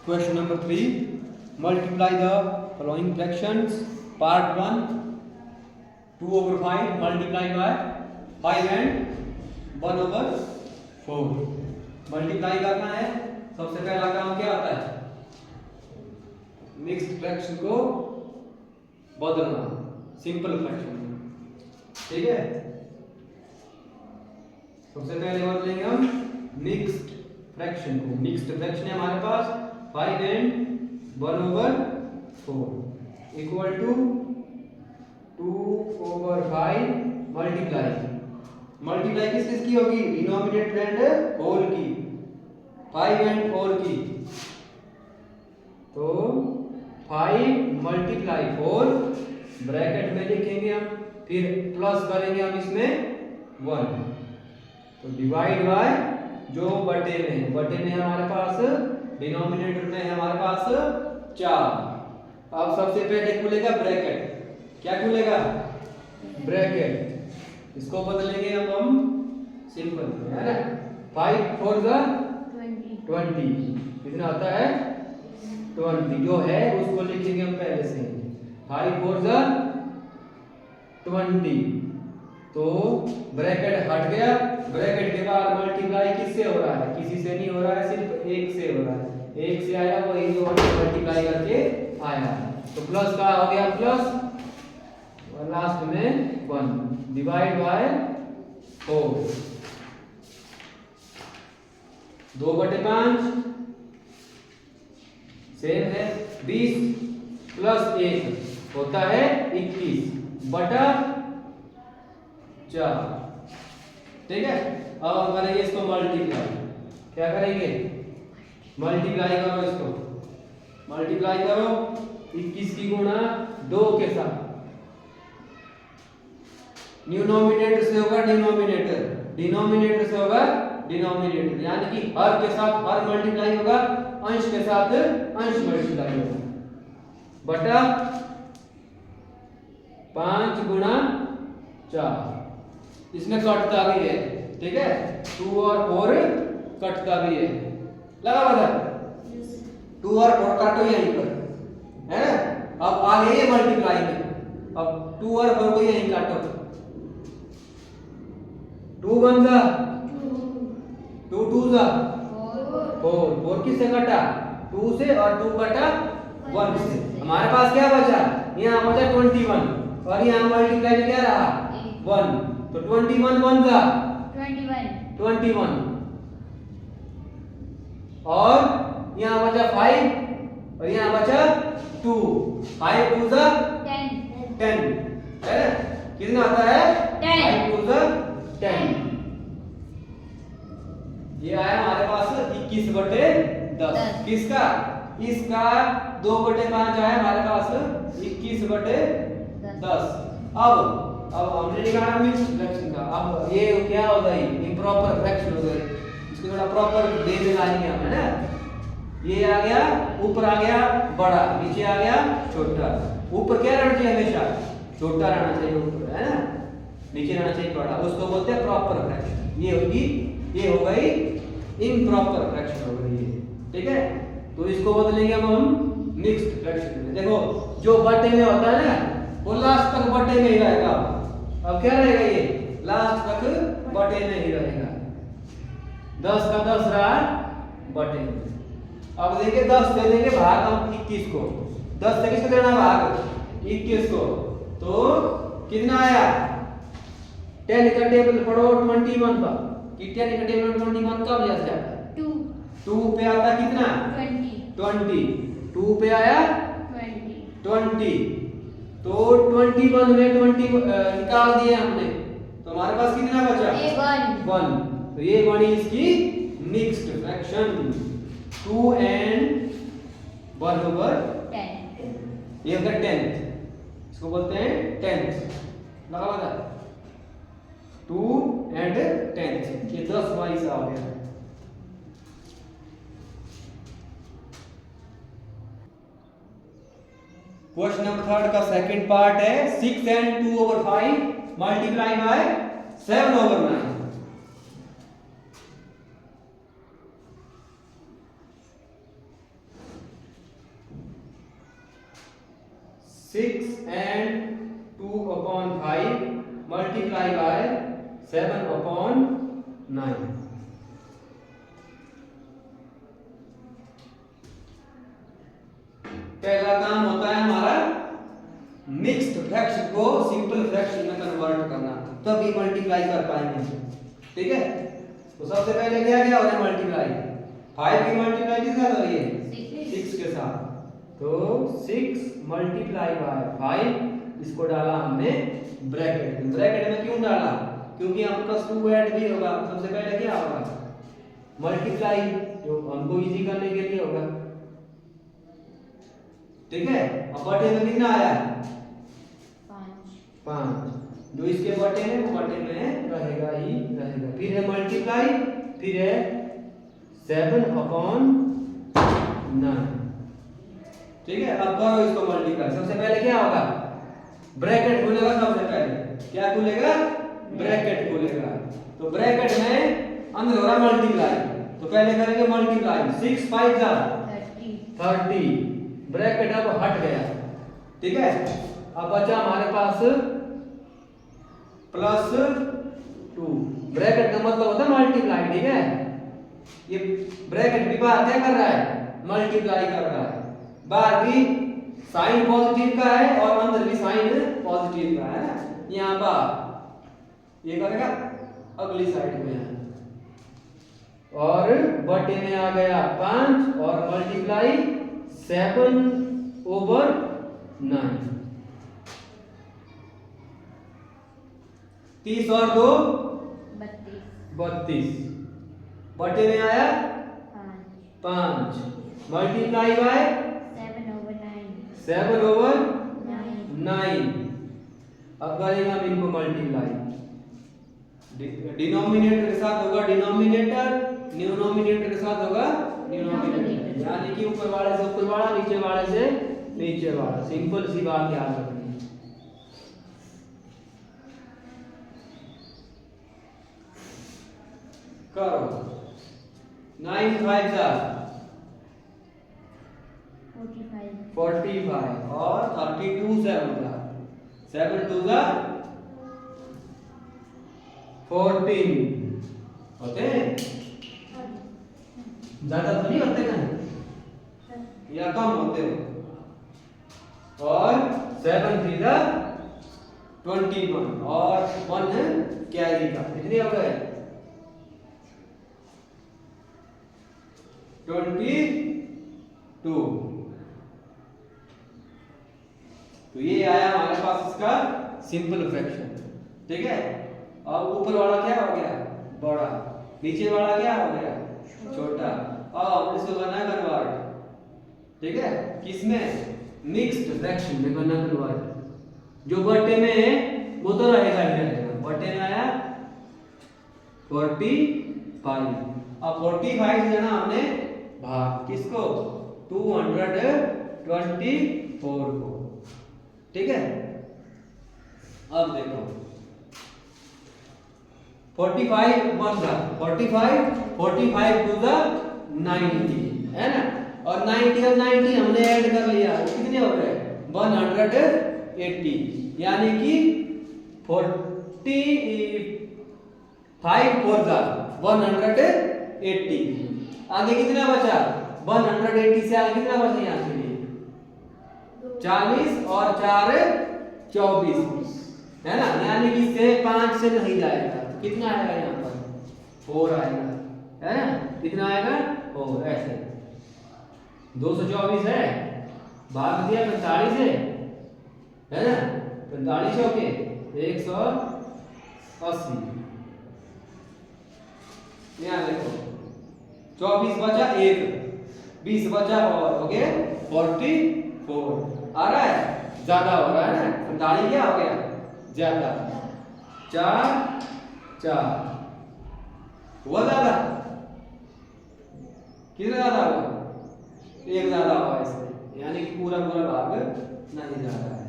Question number 3. Multiply the following fractions. Part 1. 2 over 5 multiplied by 5 and 1 over 4. Multiply करना है. सबसे पहला काम क्या होता है? मिक्स्ड फ्रैक्शन को बदलना सिंपल फ्रैक्शन में. ठीक है. सबसे पहले बदलेंगे हम मिक्स्ड फ्रैक्शन को. मिक्स्ड फ्रैक्शन है हमारे पास 5 and 1 over 4 equal to 2 over 5 multiply. Multiply किस किस की होगी? डिनोमिनेटर एंड होल की. 5 and 4 की. तो 5 मल्टीप्लाई 4 ब्रैकेट में लिखेंगे हम. फिर प्लस करेंगे हम इसमें 1. तो डिवाइड बाय जो बटे में हमारे पास डिनोमिनेटर में है हमारे पास 4. अब सबसे पहले खुलेगा ब्रैकेट. क्या खुलेगा? ब्रैकेट. इसको बदलेंगे हम सिंपल है ना. 5 4 20 कितना आता है? 20 जो है उसको लिखेंगे हम पहले से. 5 4 20. तो ब्रैकेट हट गया. ब्रैकेट के बाद मल्टीप्लाई किससे हो रहा है? किसी से नहीं हो रहा है, सिर्फ एक से हो रहा है. एक से आया वो एक मल्टीप्लाई करके आया. तो प्लस का हो गया प्लस और लास्ट में 1 डिवाइड बाय 4. 2/5 सेम है. 20 प्लस 1 होता है 21/4. ठीक है. अब हम करेंगे इसको मल्टीप्लाई. क्या करेंगे? मल्टीप्लाई करो इसको. मल्टीप्लाई करो 21 की गुणा 2 के साथ. न्यूनोमिनेटर से होगा डिनोमिनेटर, डिनोमिनेटर से होगा डिनोमिनेटर. यानी कि हर के साथ हर मल्टीप्लाई होगा, अंश के साथ अंश मल्टीप्लाई होगा. बटा 5 गुणा 4. इसमें कटता भी है. ठीक है. 2 और 4 कटता भी है. लगा बता. 2 और 4 काटो यहीं पर है ना. अब आगे ये मल्टीप्लाई में. अब 2 और 4 को यहीं काटो. 2 1 जा 2 2 जा 4. 4 किससे कटा? 2 से और 2 कटा 1 से. हमारे पास क्या बचा? यहाँ बचा 21 और यहाँ मल्टीप्लाई में क्या रहा? 1. तो 21 1 जा 21 और यहाँ बचा 5 और यहाँ बचा 2. 5 2 जा 10 है. कितना आता है? 5 2 जा 10. ये आया हमारे पास 21/10. किसका? इसका 2/5 आया हमारे पास 21/10. अब हमने निकाला मिक्स्ड फ्रैक्शन का. अब ये क्या हो गई? इम्प्रॉपर फ्रैक्शन हो गई. इसको थोड़ा प्रॉपर दे देना है हमें ना. ये आ गया ऊपर आ गया बड़ा, नीचे आ गया छोटा. ऊपर क्या रहना चाहिए? हमेशा छोटा रहना चाहिए ऊपर है ना. नीचे रहना चाहिए बड़ा. उसको बोलते हैं प्रॉपर फ्रैक्शन. ये होगी, ये हो गई इम्प्रॉपर फ्रैक्शन हो गई है. ठीक है. तो इसको बदलेंगे हम मिक्स्ड फ्रैक्शन में. देखो जो बटे में होता है ना वो लास्ट तक बटे में ही रहेगा. अब क्या रहेगा? ये लास्ट तक बटे में ही रहेगा. 10 का 10 रहा बटे में. अब देखिए 10 दे देंगे भाग हम 21 को. 10 से किसको देना भाग? 21 को. तो कितना आया? 10 का टेबल पढ़ो 21 पर. कि 10 का टेबल 21 कब जा जाता है? 2 पे आता कितना? 20. 2 पे आया 20. तो 21 में 20 निकाल दिए हमने. तो हमारे पास कितना बचा? 1. तो ये बनी इसकी मिक्स्ड फ्रैक्शन. 2 and 1 over 10. ये होगा 10th. इसको बोलते हैं 10th. लगा बता. 2 and 10th. ये 10 वाइस आ गया. क्वेश्चन नंबर 3 का सेकंड पार्ट है. 6 and 2 over 5 multiply by 7 over 9. 6 and 2 upon 5 multiply by 7 upon 9। पहला काम होता है हमारा मिक्स्ड फ्रैक्शन को सिंपल फ्रैक्शन में कन्वर्ट करना, तभी मल्टीप्लाई कर पाएंगे। ठीक है, तो सबसे पहले क्या क्या हो रहा है मल्टीप्लाई, 5 की मल्टीप्लाई किसके साथ हो रही है 6 के साथ, तो 6 मल्टीप्लाई बाय 5, इसको डाला हमने ब्रैकेट में। ब्रैकेट में क्यों डाला, क्योंकि यहाँ प्लस 2 ऐड भी होगा। सबसे पहले क्या होगा मल्टीप्लाई, जो हमको इजी करने के लिए होगा। ठीक है, अब बटे में कितना आया 5, जो इसके बटे में वो बटे में रहेगा ही रहेगा। फिर है मल्टीप्लाई, फिर है 7 अपॉन 9। ठीक है, अब करो इसको मल्टीप्लाई। सबसे पहले क्या होगा ब्रैकेट खुलेगा, सबसे पहले क्या खुलेगा ब्रैकेट खुलेगा। तो ब्रैकेट में अंदर हो रहा मल्टीप्लाई, तो पहले करेंगे मल्टीप्लाई। 6 5 जा 30, ब्रैकेट अब हट गया। ठीक है, अब बचा हमारे पास प्लस 2। ब्रैकेट का मतलब होता है मल्टीप्लाई। ठीक है, ये ब्रैकेट भी बाहर क्या कर रहा है मल्टीप्लाई कर रहा है। बाहर भी साइन पॉजिटिव का है और अंदर भी साइन पॉजिटिव का है ना। यहाँ पर ये करेगा अगली साइड में है, और बटे में आ गया 5 और मल्टीप्लाई 7 over 9। 30 और 2 32, बटे में आया 5 मल्टीप्लाई बाय 7 over 9। अब करेंगे हम इनको मल्टीप्लाई। डिनोमिनेटर के साथ होगा डिनोमिनेटर, न्यूमरेटर के साथ होगा न्यूमरेटर, यानी कि ऊपर वाले से ऊपर वाला, नीचे वाले से नीचे वाला। सिंपल सी बात याद रखनी है। करो 9 5 जा 45 और 32 7 जा 7 2 जा 14 होते हैं, ज्यादा तो नहीं होते कहीं या कम होते हो। और 7 3 जा 21 और 1 है कैरी का, कितने हो गए 22। तो ये आया हमारे पास इसका सिंपल फ्रैक्शन। ठीक है, अब ऊपर वाला क्या हो गया बड़ा, नीचे वाला क्या हो गया छोटा। अब इसको करना है कन्वर्ट। ठीक है, किसमें मिक्स्ड फ्रैक्शन में करना कन्वर्ट। जो बटे में है वो तो रहेगा ही रहेगा। बटे में आया 45, अब 45 देना हमने भाग किसको 224 को। ठीक है, अब देखो 45 1 जा 45 45 2 जा 90 है ना, और 90 और 90 हमने ऐड कर लिया, कितने हो गए 180, यानी कि 45 4 जा 180। आगे कितना बचा 180 से आगे कितना बचा यहाँ के लिए 40 और 4 24 है ना, यानी कि से 5 से नहीं जाएगा। कितना आएगा यहाँ पर 4 आएगा है ना, कितना आएगा 4 ऐसे 224 है, भाग दिया 45 है ना, 45 हो के 180। यहाँ देखो 24 बचा 1, 20 बचा और हो गया 44। आ रहा है ज्यादा हो रहा है ना, 45 क्या हो गया ज्यादा, 4 4 हुआ ज्यादा, कितना ज्यादा हुआ 1 ज्यादा हुआ इसमें, यानी कि पूरा पूरा भाग नहीं जा रहा है।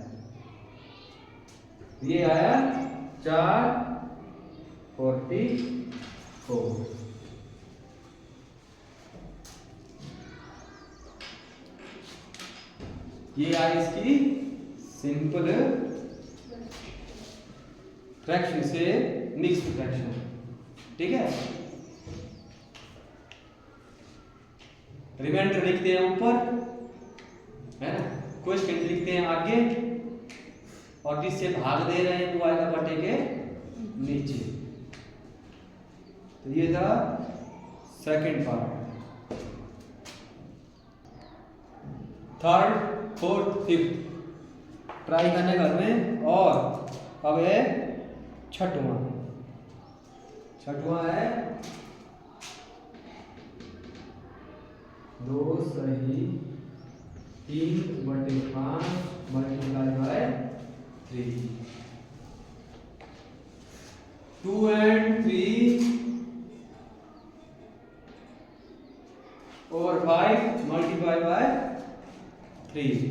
ये आया 444। ये आई इसकी सिंपल फ्रैक्शन से मिक्स्ड फ्रैक्शन, ठीक है। रिमाइंडर लिखते हैं ऊपर, है ना, क्वेश्चन लिखते हैं आगे, और जिससे भाग दे रहे हैं वो आएगा बटे के नीचे। तो ये था second part. Third, fourth, fifth try करने घर में। और अब है छठवां। छठवां है 2 सही 3/5 मल्टीप्लाई बाय 3। 2 and 3 और 5 मल्टीप्लाई बाय 3।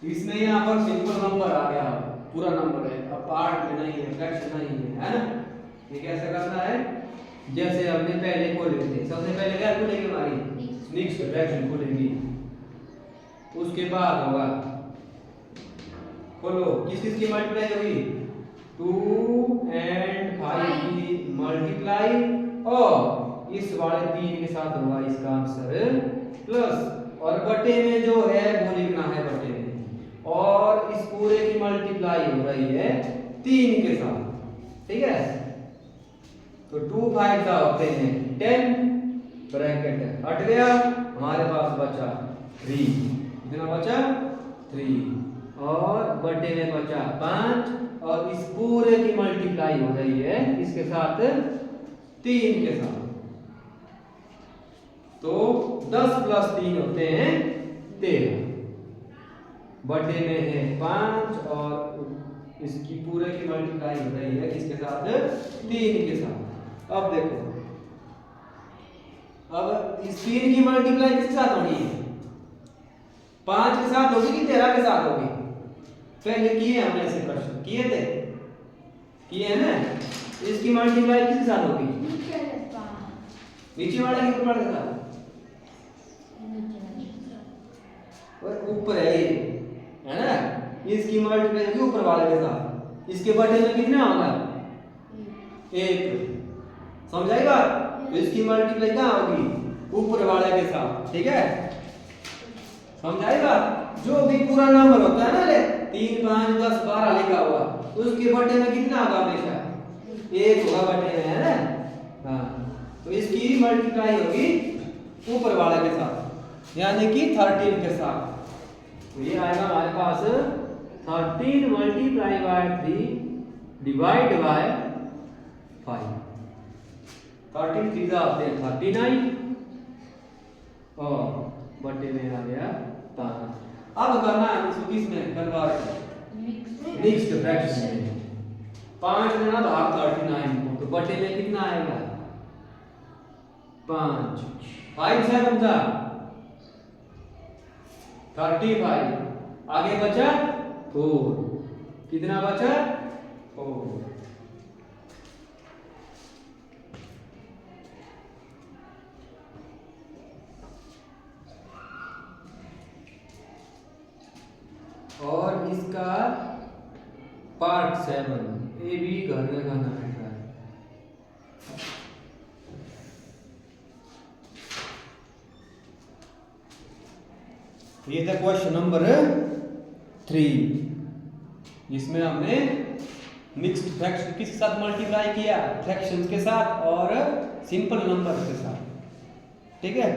इसमें यहाँ पर सिंपल नंबर आ गया, पूरा नंबर है, अब पार्ट में नहीं है, फ्रैक्शन नहीं है ना। ये कैसे करना है, जैसे हमने पहले खोले थे, सबसे पहले क्या खोलेंगे, हमारी मिक्स्ड फ्रैक्शन खोलेंगे। उसके बाद होगा, खोलो, किस किस की मल्टीप्लाई होगी, 2 and 5 की मल्टीप्लाई, और इस वाले 3 के साथ होगा इसका आंसर प्लस, और बटे में जो है वो लिखना है बटे में, और इस पूरे की मल्टीप्लाई हो रही है 3 के साथ, ठीक है। तो 2 5 का होते हैं 10, ब्रैकेट हट गया, हमारे पास बचा 3। कितना बचा, 3, और बटे में बचा 5, और इस पूरे की मल्टीप्लाई हो रही है इसके साथ 3 के साथ। तो 10 + 3 होते हैं 13, बटे में है 5, और इसकी पूरे की मल्टीप्लाई हो रही है किसके साथ, 3 के साथ। अब देखो, अब इस 3 की मल्टीप्लाई किसके साथ होनी है, 5 के साथ होगी कि 13 के साथ होगी। पहले किए हमने ऐसे प्रश्न किए थे, किए हैं ना। इसकी मल्टीप्लाई किसके साथ होगी, नीचे वाले के ऊपर के साथ, और ऊपर है ये, है ना। इसकी मल्टीप्लाई होगी ऊपर वाले के साथ, इसके बटे में कितना होगा, 1, समझाएगा। तो इसकी मल्टीप्लाई कहाँ होगी, ऊपर वाले के साथ, ठीक है, समझाएगा। जो भी पूरा नंबर होता है ना, ले 3 5 10 12 लिखा हुआ, उसके बटे में कितना होगा, हमेशा 1 होगा बटे में, है ना। हाँ, तो इसकी मल्टीप्लाई होगी ऊपर वाले के साथ, यानी कि 13 के साथ। तो ये आएगा हमारे पास 13 मल्टीप्लाई बाय 3 डिवाइड बाय 5। 13 3 आते हैं 39, और बटे में आ गया 5। अब करना है इसको किसमें कन्वर्ट, मिक्स्ड फ्रैक्शन में। 5 में ना भाग 39 को, तो बटे में कितना आएगा, 5 5 7 था 35, आगे बचा 4, कितना बचा 4। और इसका पार्ट 7 ये भी घर में करना है। ये था क्वेश्चन नंबर 3, जिसमें हमने मिक्स्ड फ्रैक्शन किसके साथ मल्टीप्लाई किया, फ्रैक्शंस के साथ और सिंपल नंबर के साथ, ठीक है।